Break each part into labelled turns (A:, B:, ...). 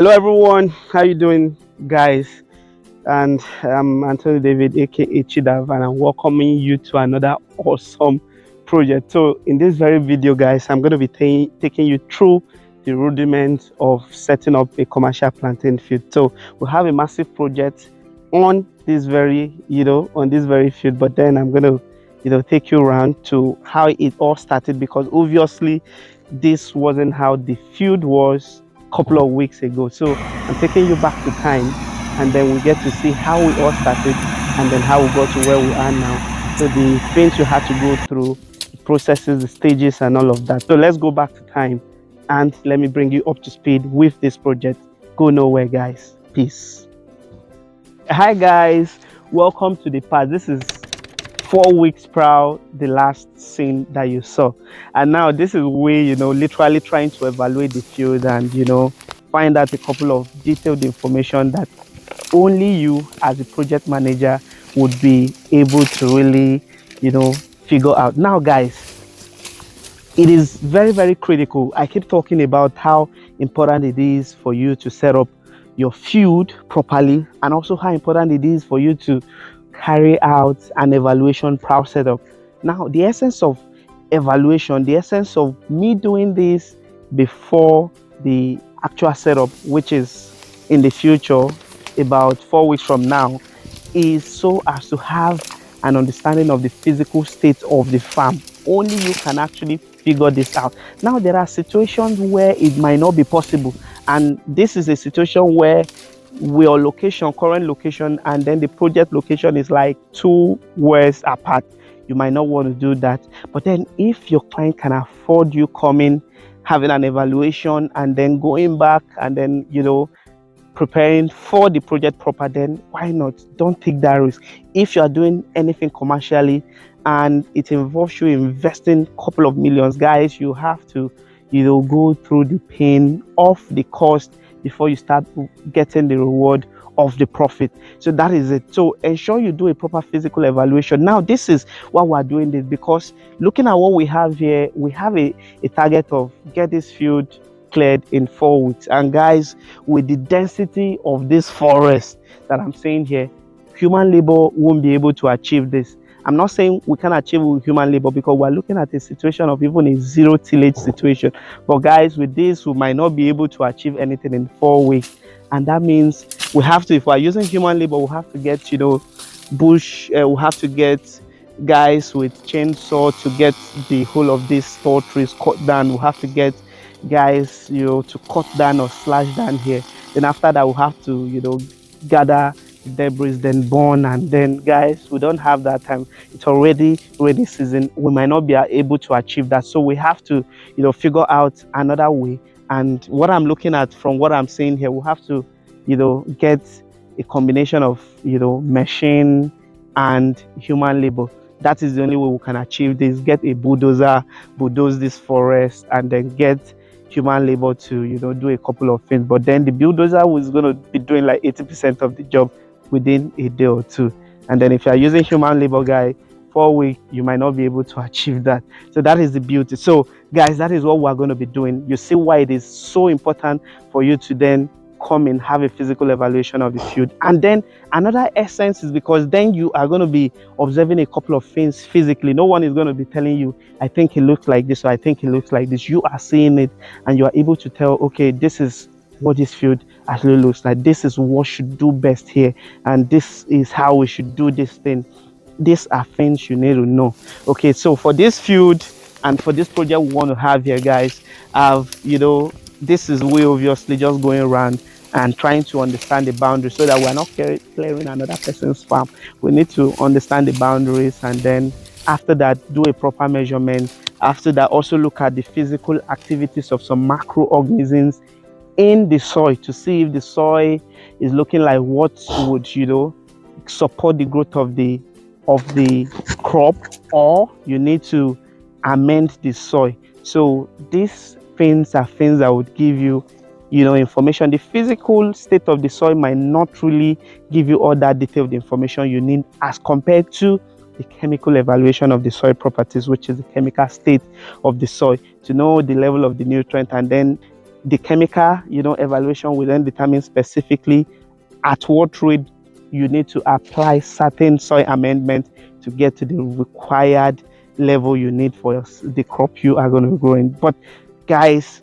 A: Hello everyone, how you doing, guys? And I'm Anthony David, aka Chidav, and I'm welcoming you to another awesome project. So, in this very video, guys, I'm going to be taking you through the rudiments of setting up a commercial plantain field. So, we have a massive project on this very field, but then I'm going to take you around to how it all started, because obviously this wasn't how the field was a couple of weeks ago. So I'm taking you back to time, and then we get to see how we all started and then how we got to where we are now. So the things you had to go through, the processes, the stages, and all of that. So let's go back to time and let me bring you up to speed with this project. Go nowhere, guys. Peace. Hi, guys. Welcome to the past. This is 4 weeks prior the last scene that you saw, and now this is where literally trying to evaluate the field and find out a couple of detailed information that only you as a project manager would be able to really figure out. Now, guys, it is very, very critical. I keep talking about how important it is for you to set up your field properly, and also how important it is for you to carry out an evaluation process setup. Now, the essence of evaluation, the essence of me doing this before the actual setup, which is in the future, about 4 weeks from now, is so as to have an understanding of the physical state of the farm. Only you can actually figure this out. Now, there are situations where it might not be possible, and this is a situation where your location, current location, and then the project location is like 2 worlds apart. You might not want to do that. But then, if your client can afford you coming, having an evaluation, and then going back, and then preparing for the project proper, then why not? Don't take that risk. If you are doing anything commercially and it involves you investing a couple of millions, guys, you have to go through the pain of the cost before you start getting the reward of the profit. So that is it. So ensure you do a proper physical evaluation. Now, this is why we're doing this, because looking at what we have here, we have a target of get this field cleared in 4 weeks. And guys, with the density of this forest that I'm saying here, human labor won't be able to achieve this. I'm not saying we can achieve with human labor, because we're looking at a situation of even a zero tillage situation. But guys, with this, we might not be able to achieve anything in 4 weeks. And that means we have to, if we're using human labor, we have to get, bush, we have to get guys with chainsaw to get the whole of these tall trees cut down. We have to get guys, to cut down or slash down here. Then after that, we have to, gather debris, then burn, and then guys, we don't have that time. It's already rainy season. We might not be able to achieve that, so we have to figure out another way. And what I'm looking at from what I'm saying here, we have to get a combination of machine and human labor. That is the only way we can achieve this. Get a bulldozer, bulldoze this forest, and then get human labor to do a couple of things. But then the bulldozer was going to be doing like 80% of the job within a day or two. And then if you are using human labor, guy, 4 weeks, you might not be able to achieve that. So that is the beauty. So guys, that is what we're going to be doing. You see why it is so important for you to then come and have a physical evaluation of the field. And then another essence is because then you are going to be observing a couple of things physically. No one is going to be telling you, I think it looks like this, or I think it looks like this. You are seeing it, and you are able to tell, okay, this is what this field actually looks like. This is what should do best here, and this is how we should do this thing. These are things you need to know. Okay, so for this field and for this project we want to have here, guys, this is way obviously just going around and trying to understand the boundaries, so that we're not clearing another person's farm. We need to understand the boundaries, and then after that, do a proper measurement. After that, also look at the physical activities of some macroorganisms in the soil to see if the soil is looking like what would support the growth of the crop, or you need to amend the soil. So these things are things that would give you information. The physical state of the soil might not really give you all that detailed information you need, as compared to the chemical evaluation of the soil properties, which is the chemical state of the soil, to know the level of the nutrient, and then the chemical, evaluation will then determine specifically at what rate you need to apply certain soil amendment to get to the required level you need for the crop you are going to be growing. But guys,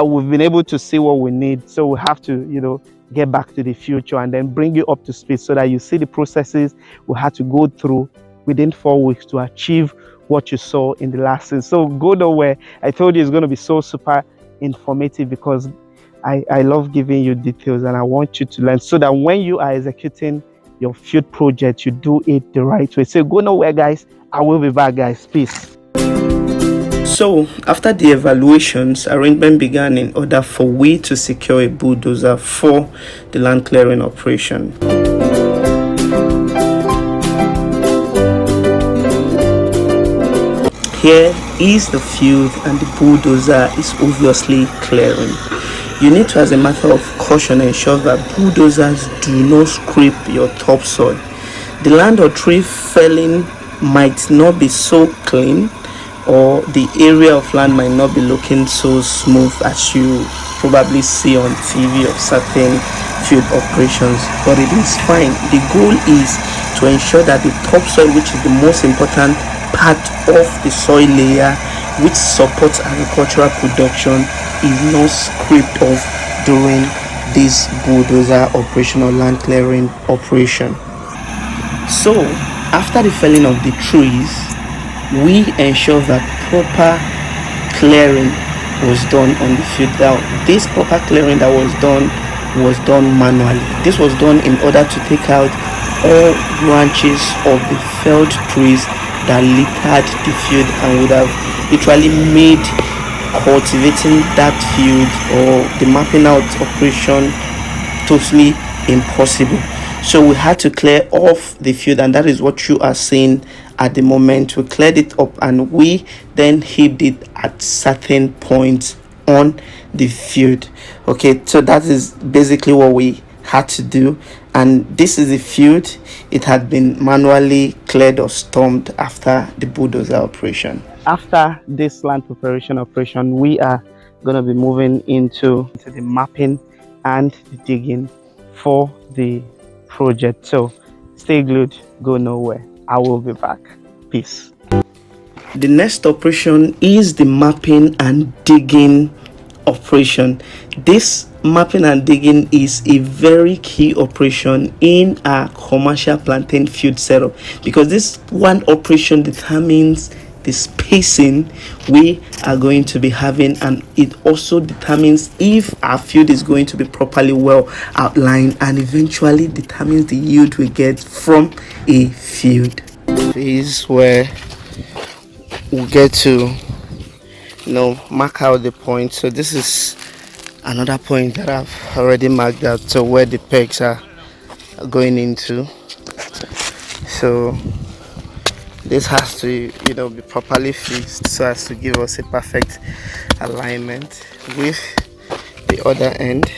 A: we've been able to see what we need, so we have to get back to the future and then bring you up to speed so that you see the processes we had to go through within 4 weeks to achieve what you saw in the last scene. So go nowhere. I told you it's going to be so super informative because I love giving you details and I want you to learn so that when you are executing your field project, you do it the right way. So go nowhere, guys. I will be back, guys. Peace. So after the evaluations, arrangement began in order for we to secure a bulldozer for the land clearing operation. Here is the field and the bulldozer is obviously clearing. You need to, as a matter of caution, ensure that bulldozers do not scrape your topsoil. The land or tree felling might not be so clean, or the area of land might not be looking so smooth as you probably see on TV of certain field operations, but it is fine. The goal is to ensure that the topsoil, which is the most important part of the soil layer which supports agricultural production, is not scraped off during this bulldozer operation or land clearing operation. So after the felling of the trees, we ensure that proper clearing was done on the field. Now this proper clearing that was done manually. This was done in order to take out all branches of the felled trees that littered the field and would have literally made cultivating that field or the mapping out operation totally impossible. So we had to clear off the field, and that is what you are seeing at the moment. We cleared it up and we then heaped it at certain points on the field. Okay, so that is basically what we had to do, and this is the field. It had been manually cleared or stormed after the bulldozer operation. After this land preparation operation, we are going to be moving into the mapping and the digging for the project. So stay glued, go nowhere. I will be back. Peace. The next operation is the mapping and digging operation. This mapping and digging is a very key operation in our commercial plantain field setup, because this one operation determines the spacing we are going to be having, and it also determines if our field is going to be properly well outlined, and eventually determines the yield we get from a field. This is where we get to mark out the point. So this is another point that I've already marked out, so where the pegs are going into. So this has to be properly fixed so as to give us a perfect alignment with the other end.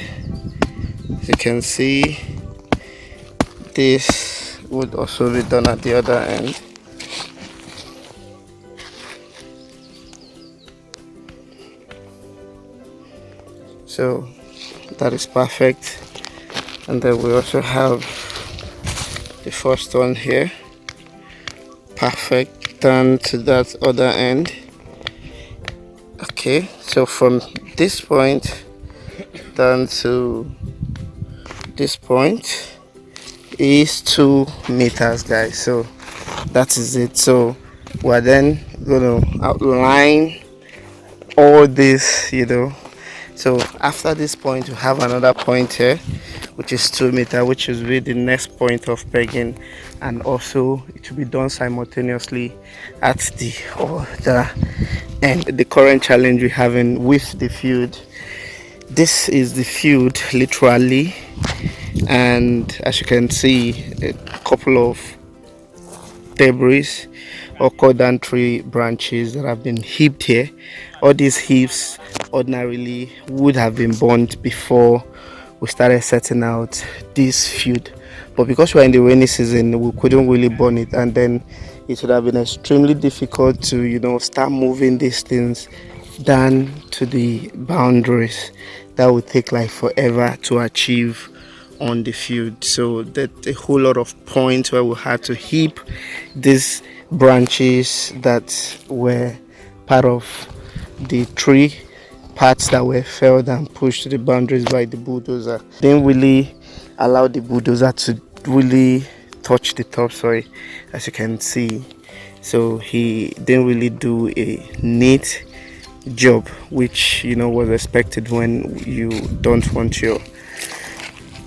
A: As you can see, this would also be done at the other end. So that is perfect. And then we also have the first one here, perfect, done to that other end. Okay, so from this point down to this point is 2 meters, guys. So that is it. So we're then going to outline all this, So after this point, we have another point here, which is 2 meters, which is really the next point of pegging, and also it will be done simultaneously at the other end. The current challenge we're having with the field, this is the field literally, and as you can see, a couple of debris or cordon tree branches that have been heaped here. All these heaps ordinarily would have been burnt before we started setting out this field, but because we're in the rainy season, we couldn't really burn it, and then it would have been extremely difficult to start moving these things down to the boundaries that would take like forever to achieve on the field. So that a whole lot of points where we had to heap these branches that were part of the tree parts that were felled and pushed to the boundaries by the bulldozer. Didn't really allow the bulldozer to really touch the topsoil, as you can see. So he didn't really do a neat job, which was expected when you don't want your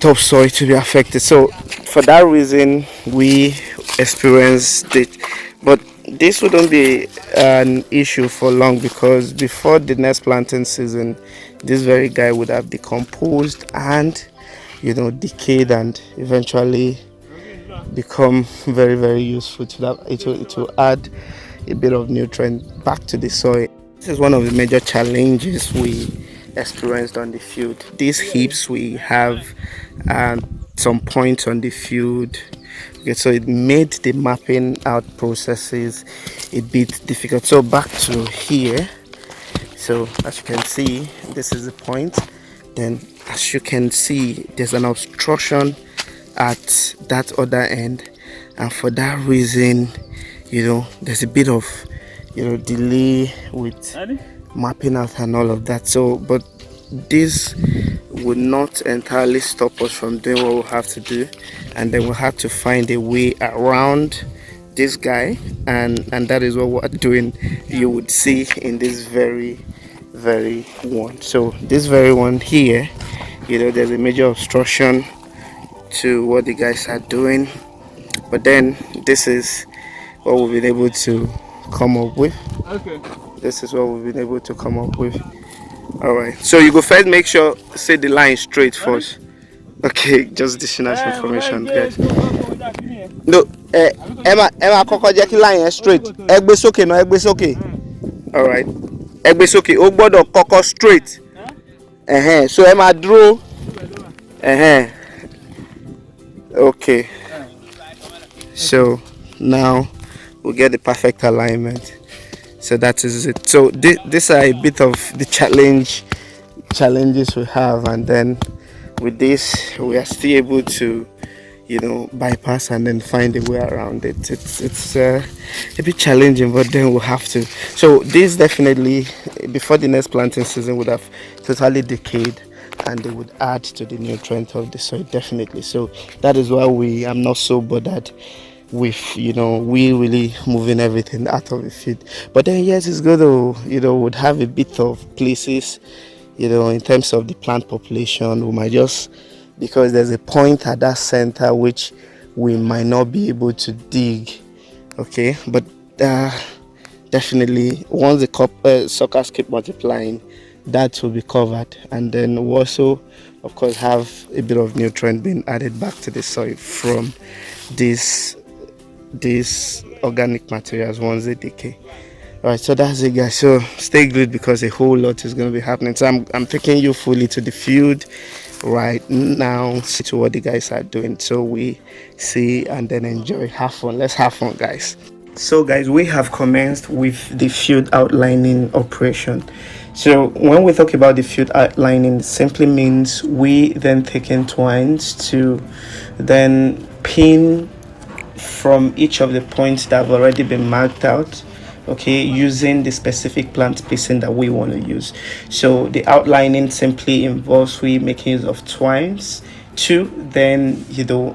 A: topsoil to be affected. So for that reason we experienced it, but this wouldn't be an issue for long, because before the next planting season this very guy would have decomposed and decayed and eventually become very, very useful to that. It will add a bit of nutrient back to the soil. This is one of the major challenges we experienced on the field. These heaps we have some points on the field. Okay, so it made the mapping out processes a bit difficult. So back to here. So as you can see, this is the point. Then as you can see, there's an obstruction at that other end, and for that reason there's a bit of delay with mapping out and all of that. So but this would not entirely stop us from doing what we have to do, and then we'll have to find a way around this guy, and that is what we're doing. You would see in this very one. So this very one here, there's a major obstruction to what the guys are doing, but then this is what we've been able to come up with. Okay, this is what we've been able to come up with. All right, so you go first, make sure say the line straight first. Okay, just additional information, guys. No, Emma kọ́kọ́ jẹ́ kí line yẹn straight. Ẹ gbé sókè náà, ẹ gbé sókè. All right, ẹ gbé sókè, ó gbọ́dọ̀ kọ́kọ́ straight. So Emma dúró. Okay, so now we'll get the perfect alignment. So that is it. So these are a bit of the challenges we have, and then with this we are still able to bypass and then find a way around it. It's a bit challenging, but then we'll have to. So this definitely before the next planting season would have totally decayed, and they would add to the nutrient of the soil, definitely. So that is why I'm not so bothered with we really moving everything out of the field. But then yes, it's good to would have a bit of places in terms of the plant population. We might just, because there's a point at that center which we might not be able to dig, okay, but definitely once the suckers keep multiplying, that will be covered, and then we also of course have a bit of nutrient being added back to the soil from these organic materials once they decay. All right, so that's it, guys. So stay glued because a whole lot is going to be happening. So I'm taking you fully to the field right now, see to what the guys are doing, so we see and then enjoy. Have fun. Let's have fun, guys. So guys, we have commenced with the field outlining operation. So when we talk about the field outlining, it simply means we then taking twines to then pin from each of the points that have already been marked out, okay, using the specific plant spacing that we want to use. So the outlining simply involves we making use of twines to then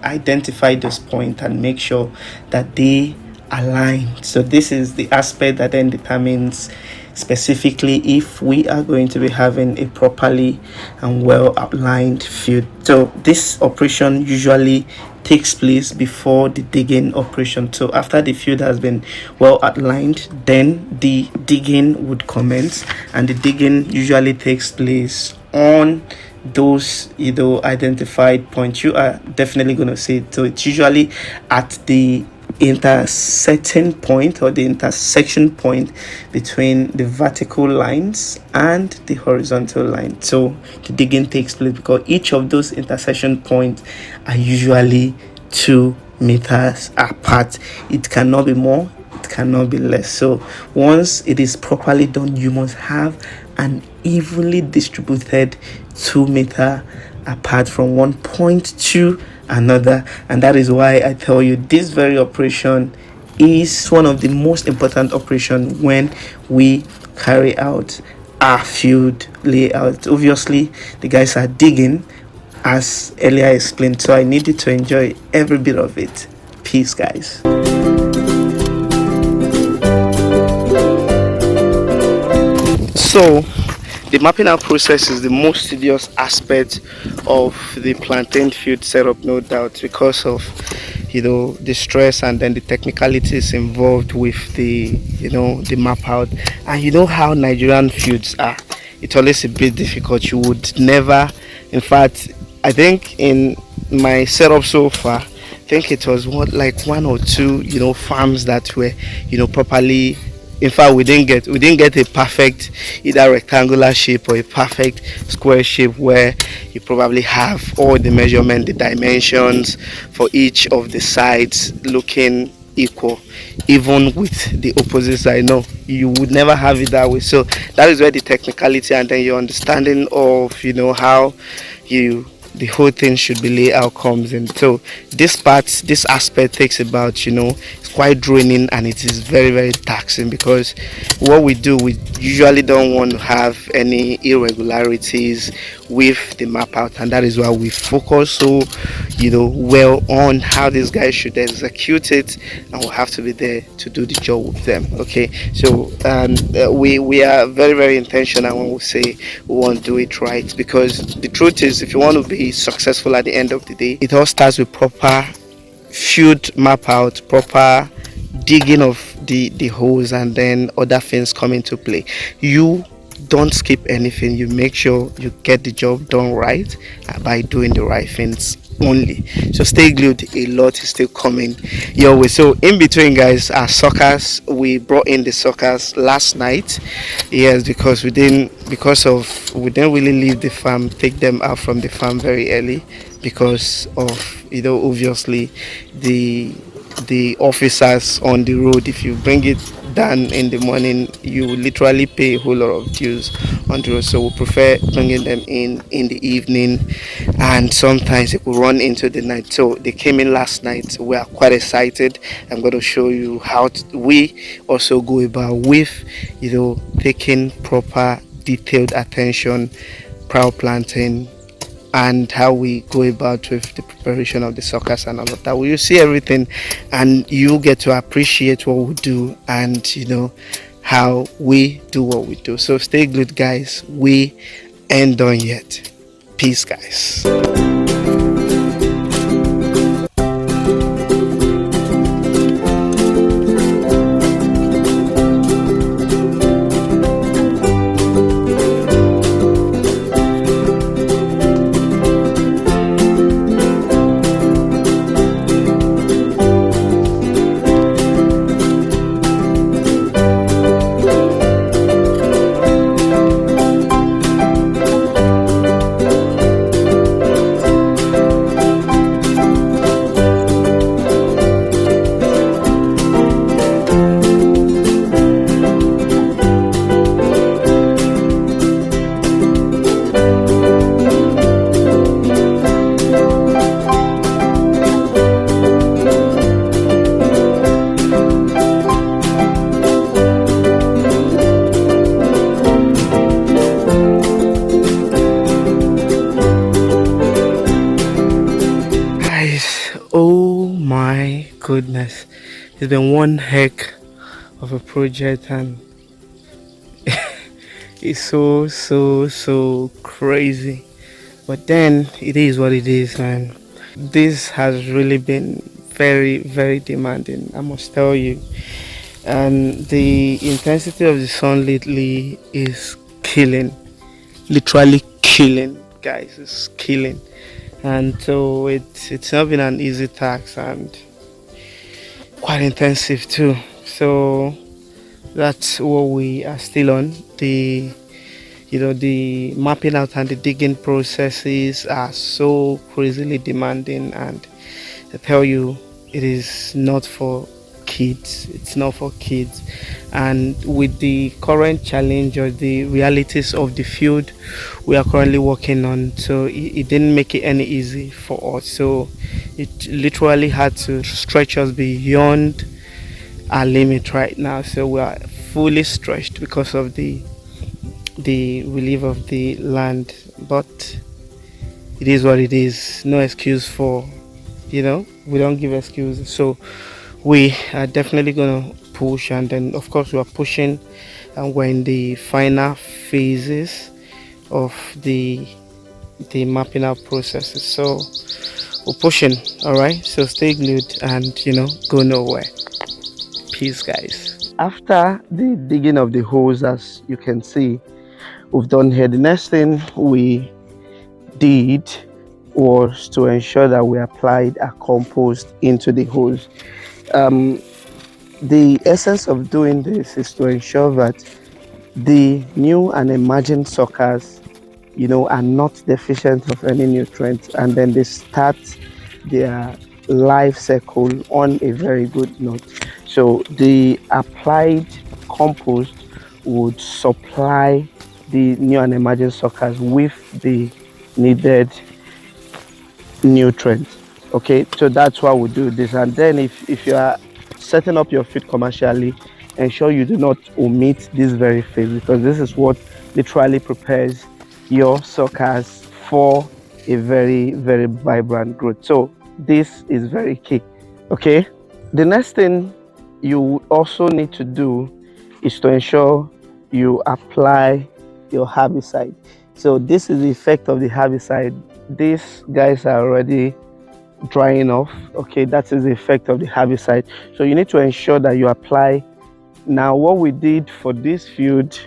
A: identify this point and make sure that they align. So this is the aspect that then determines specifically if we are going to be having a properly and well outlined field. So this operation usually takes place before the digging operation. So after the field has been well outlined, then the digging would commence, and the digging usually takes place on those identified points. You are definitely going to see it. So it's usually at the intersecting point or the intersection point between the vertical lines and the horizontal line. So the digging takes place because each of those intersection points are usually 2 meters apart. It cannot be more, it
B: that cannot be less. So once it is properly done, you must have an evenly distributed 2 meter apart from one point to another. And that is why I tell you this very operation is one of the most important operation when we carry out our field layout. Obviously the guys are digging as earlier explained, so I need you to enjoy every bit of it. Peace, guys. So the mapping out process is the most tedious aspect of the plantain field setup, no doubt, because of the stress and then the technicalities involved with the map out. And you know how Nigerian fields are, it's always a bit difficult. You would never, in fact, I think in my setup so far, I think it was like one or two farms that were properly, in fact we didn't get a perfect either rectangular shape or a perfect square shape where you probably have all the measurement, the dimensions for each of the sides looking equal, even with the opposite side. No, you would never have it that way. So that is where the technicality and then your understanding of how you the whole thing should be laid out comes in. So this aspect takes about it's quite draining and it is very very taxing, because what we do, we usually don't want to have any irregularities with the map out, and that is why we focus so well on how these guys should execute it, and we'll have to be there to do the job with them. Okay, so we are very very intentional when we say we want to do it right, because the truth is, if you want to be successful at the end of the day, it all starts with proper field map out, proper digging of the holes, and then other things come into play. You don't skip anything. You make sure you get the job done right by doing the right things only. So stay glued, a lot is still coming your way. So in between, guys, our suckers, we brought in the suckers last night. Yes, because we didn't really leave the farm, take them out from the farm very early, because of obviously the officers on the road. If you bring it down in the morning, you literally pay a whole lot of dues on the road. So we prefer bringing them in the evening, and sometimes it will run into the night. So they came in last night. We are quite excited. I'm going to show you how we also go about with taking proper detailed attention, prior planting, and how we go about with the preparation of the suckers and all of that. Well, you see everything, and you get to appreciate what we do, and how we do what we do. So stay glued, guys. We ain't done yet. Peace, guys. Oh my goodness, it's been one heck of a project, and it's so crazy. But then it is what it is, man. This has really been very very demanding, I must tell you. And the intensity of the sun lately is killing, literally killing, guys. It's killing. And so it's not been an easy task, and quite intensive too. So that's what we are still on. The mapping out and the digging processes are so crazily demanding, and I tell you, it is not for kids. It's not for kids. And with the current challenge or the realities of the field we are currently working on, so it didn't make it any easy for us. So it literally had to stretch us beyond our limit right now. So we are fully stretched because of the relief of the land. But it is what it is. No excuse for, we don't give excuses. So we are definitely gonna push, and then of course we are pushing, and we're in the final phases of the mapping out processes. So we're pushing. All right. So stay glued and go nowhere. Peace, guys. After the digging of the holes, as you can see, we've done here. The next thing we did was to ensure that we applied a compost into the holes. Um, the essence of doing this is to ensure that the new and emerging suckers, are not deficient of any nutrients, and then they start their life cycle on a very good note. So the applied compost would supply the new and emerging suckers with the needed nutrients. Okay, so that's why we do this. And then if you are setting up your feed commercially, ensure you do not omit this very phase, because this is what literally prepares your suckers for a very, very vibrant growth. So this is very key. Okay, the next thing you also need to do is to ensure you apply your herbicide. So this is the effect of the herbicide. These guys are already drying off. Okay, that is the effect of the herbicide. So you need to ensure that you apply. Now what we did for this field,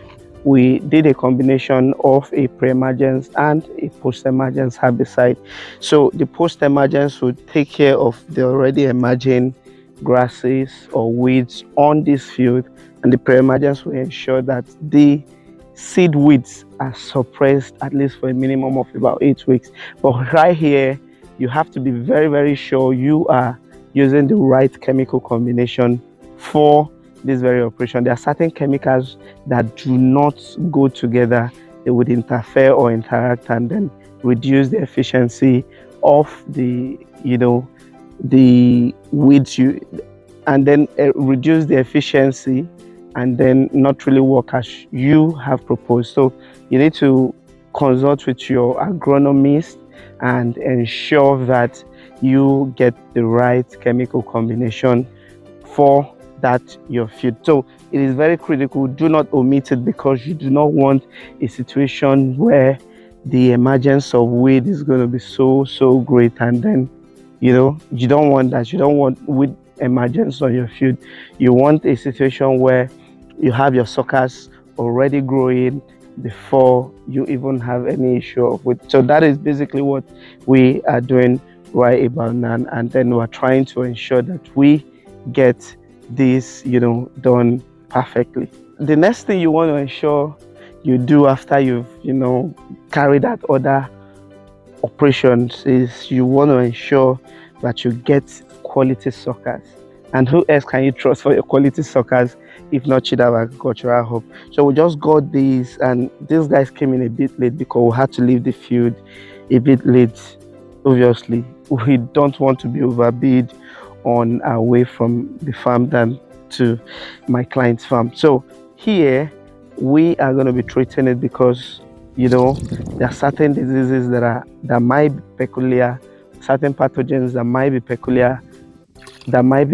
B: we did a combination of a pre-emergence and a post-emergence herbicide. So the post-emergence would take care of the already emerging grasses or weeds on this field, and the pre-emergence will ensure that the seed weeds are suppressed at least for a minimum of about 8 weeks. But right here, you have to be very, very sure you are using the right chemical combination for this very operation. There are certain chemicals that do not go together. They would interfere or interact and then reduce the efficiency of the weeds and then reduce the efficiency and then not really work as you have proposed. So you need to consult with your agronomist and ensure that you get the right chemical combination for that your field. So it is very critical. Do not omit it, because you do not want a situation where the emergence of weed is going to be so great, and then you don't want that. You don't want weed emergence on your field. You want a situation where you have your suckers already growing before you even have any issue of it. So that is basically what we are doing right about now, and then we're trying to ensure that we get this done perfectly. The next thing you want to ensure you do after you've carried out other operations is you want to ensure that you get quality suckers. And who else can you trust for your quality suckers if not Chidavagriculturalhub? So we just got these, and these guys came in a bit late because we had to leave the field a bit late. Obviously, we don't want to be overbid on our way from the farm than to my client's farm. So here we are going to be treating it because there are certain diseases that might be peculiar, certain pathogens that might be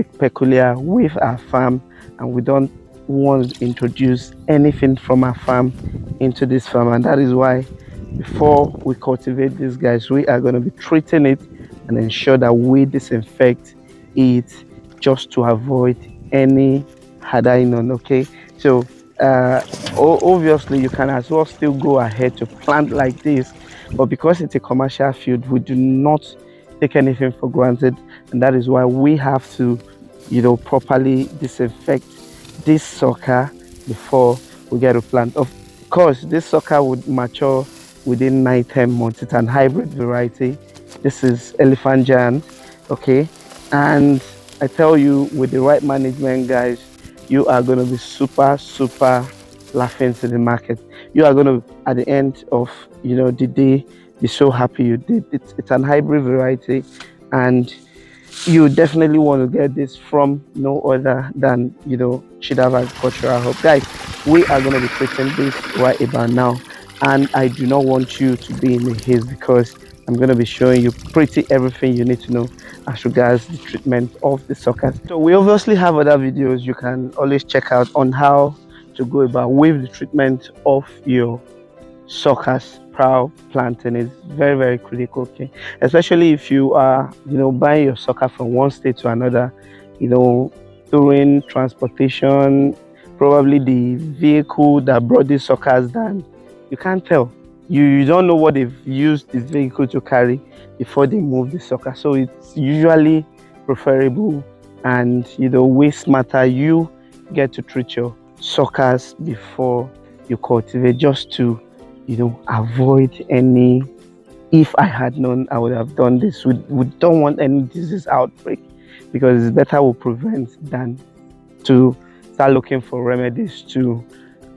B: peculiar with our farm, and we don't want to introduce anything from our farm into this farm. And that is why before we cultivate these guys, we are going to be treating it and ensure that we disinfect it just to avoid any hydrogen. Okay, so obviously you can as well still go ahead to plant like this, but because it's a commercial field, we do not take anything for granted, and that is why we have to properly disinfect this sucker before we get to plant. Of course, this sucker would mature within 9-10 months. It's an hybrid variety. This is elephant giant. Okay, and
A: I tell you, with the right management, guys, you are going to be super, super laughing to the market. You are going to, at the end of the day, be so happy you did. It's an hybrid variety, and you definitely want to get this from no other than Chidav Agricultural Hub. Guys, we are going to be treating this right about now, and I do not want you to be in a haze because I'm going to be showing you pretty everything you need to know as regards the treatment of the suckers. So we obviously have other videos you can always check out on how to go about with the treatment of your suckers. Proud planting is very, very critical, okay, especially if you are buying your sucker from one state to another, you know during transportation, probably the vehicle that brought these suckers down, you can't tell. You don't know what they've used this vehicle to carry before they move the sucker. So it's usually preferable, and way smarter, you get to treat your suckers before you cultivate, just to avoid any. If I had known, I would have done this. We don't want any disease outbreak, because it's better we prevent than to start looking for remedies to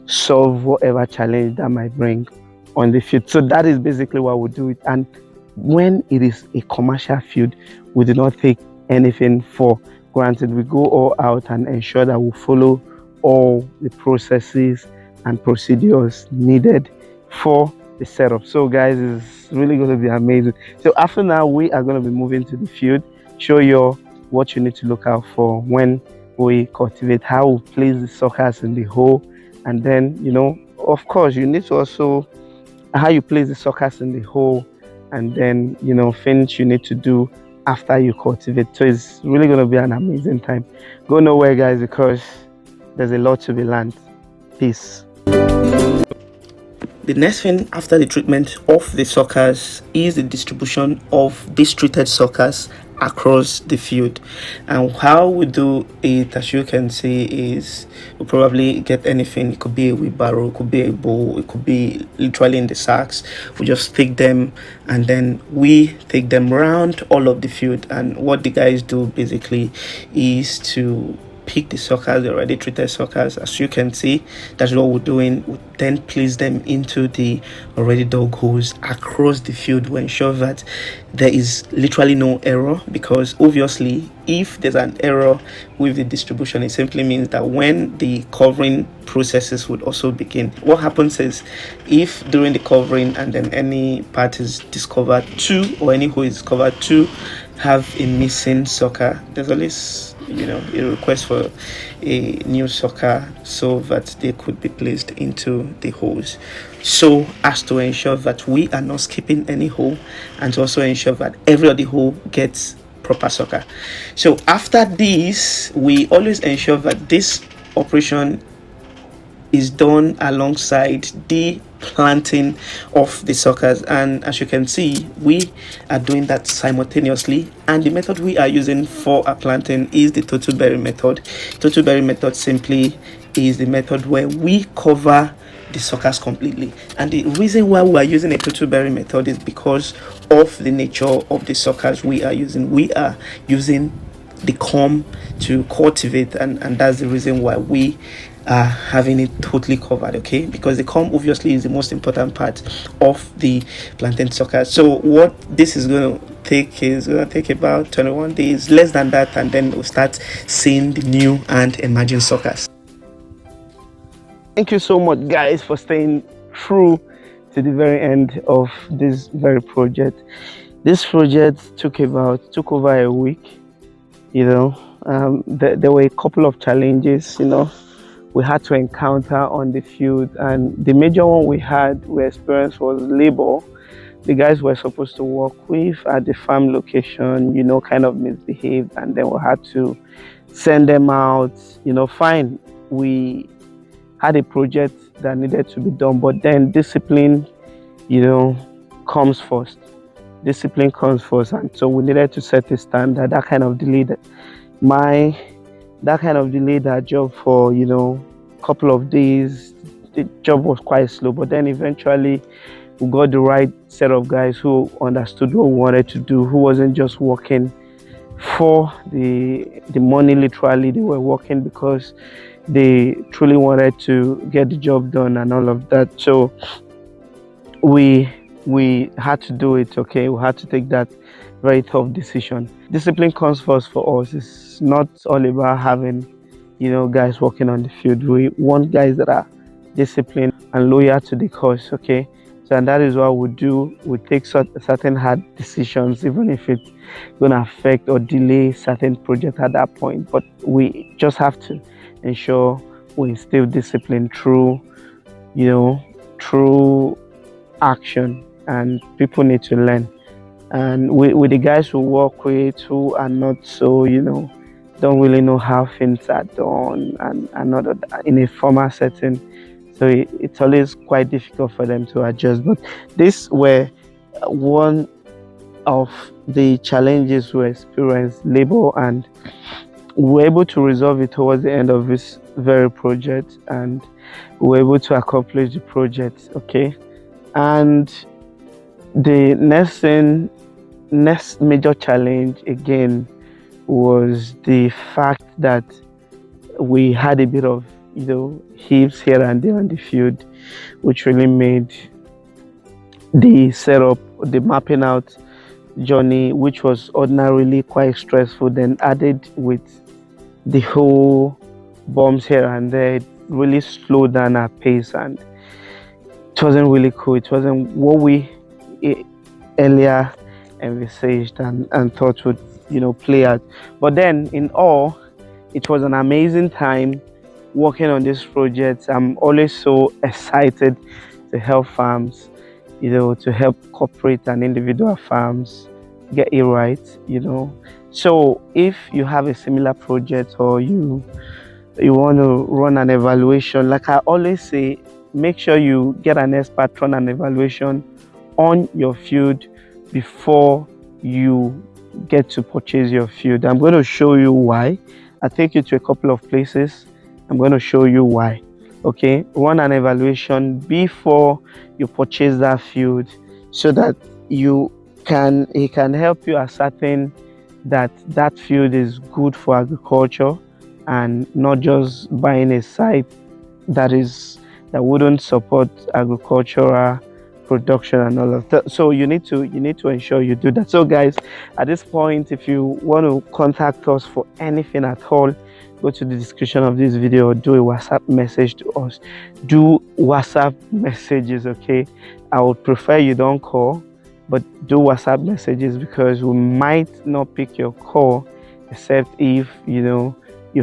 A: solve whatever challenge that might bring on the field. So that is basically what we do it. And when it is a commercial field, we do not take anything for granted. We go all out and ensure that we follow all the processes and procedures needed for the setup. So guys, it's really going to be amazing. So after now, we are going to be moving to the field, show you what you need to look out for when we cultivate, how we place the suckers in the hole, and then of course you need to also how you place the suckers in the hole, and then things you need to do after you cultivate. So it's really going to be an amazing time. Go nowhere, guys, because there's a lot to be learned. Peace.
B: The next thing after the treatment of the suckers is the distribution of these treated suckers across the field. And how we do it, as you can see, is we probably get anything. It could be a wheelbarrow, it could be a bowl, it could be literally in the sacks. We just take them and then we take them around all of the field. And what the guys do basically is to pick the suckers, the already treated suckers. As you can see, that's what we're doing. We then place them into the already dug holes across the field. We ensure that there is literally no error, because obviously if there's an error with the distribution, it simply means that when the covering processes would also begin, what happens is, if during the covering and then any part is discovered to, or any hole is discovered to have a missing sucker, there's always a request for a new sucker so that they could be placed into the holes, so as to ensure that we are not skipping any hole, and to also ensure that every other hole gets proper sucker. So after this, we always ensure that this operation is done alongside the planting of the suckers, and as you can see, we are doing that simultaneously. And the method we are using for our planting is the total berry method. Total berry method simply is the method where we cover the suckers completely, and the reason why we are using a total berry method is because of the nature of the suckers we are using. We are using the comb to cultivate, and that's the reason why we are having it totally covered, okay, because the comb obviously is the most important part of the plantain sucker. So what this is going to take is going to take about 21 days, less than that, and then we'll start seeing the new and emerging suckers.
A: Thank you so much, guys, for staying true to the very end of this very project. This project took over a week. There were a couple of challenges we had to encounter on the field, and the major one we experienced was labor. The guys were supposed to work with at the farm location kind of misbehaved, and then we had to send them out. Fine, we had a project that needed to be done, but then discipline comes first. Discipline comes first, and so we needed to set a standard. That kind of delayed our job for a couple of days. The job was quite slow, but then eventually we got the right set of guys who understood what we wanted to do, who wasn't just working for the money. Literally, they were working because they truly wanted to get the job done and all of that. So we we had to do it. Okay, we had to take that very tough decision. Discipline comes first for us. It's not all about having, guys working on the field. We want guys that are disciplined and loyal to the cause. Okay, so and that is what we do. We take certain hard decisions, even if it's going to affect or delay certain project at that point. But we just have to ensure we instill discipline through, you know, through action, and people need to learn. And with the guys who work with who are not so, don't really know how things are done and not in a formal setting, so it's always quite difficult for them to adjust. But these were one of the challenges we experienced, labor, and we were able to resolve it towards the end of this very project, and we were able to accomplish the project. Okay, and the next major challenge again was the fact that we had a bit of, heaves here and there on the field, which really made the setup, the mapping out journey, which was ordinarily quite stressful, then added with the whole bombs here and there, it really slowed down our pace, and it wasn't really cool. It wasn't what we earlier envisaged and thought would, play out. But then in all, it was an amazing time working on this project. I'm always so excited to help farms, to help corporate and individual farms get it right. So if you have a similar project, or you want to run an evaluation, like I always say, make sure you get an expert run an evaluation on your field before you get to purchase your field. I'm going to show you why. I'll take you to a couple of places. I'm going to show you why. Okay, run an evaluation before you purchase that field, so that it can help you ascertain that that field is good for agriculture, and not just buying a site that wouldn't support agricultural production and all of that. So you need to ensure you do that. So guys, at this point, if you want to contact us for anything at all, go to the description of this video or do a WhatsApp message to us. Do WhatsApp messages, okay? I would prefer you don't call, but do WhatsApp messages, because we might not pick your call except if you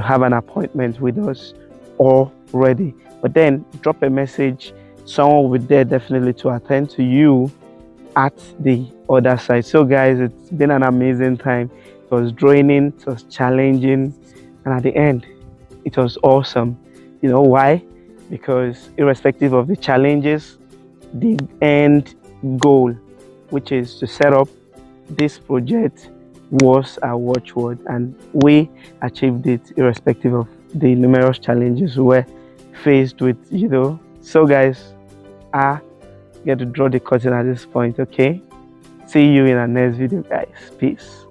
A: have an appointment with us already. But then drop a message, someone will be there definitely to attend to you at the other side. So guys, it's been an amazing time. It was draining, it was challenging, and at the end it was awesome. You know why? Because irrespective of the challenges, the end goal, which is to set up this project, was our watchword, and we achieved it irrespective of the numerous challenges we were faced with. So guys, I get to draw the curtain at this point. Okay, see you in our next video, guys. Peace.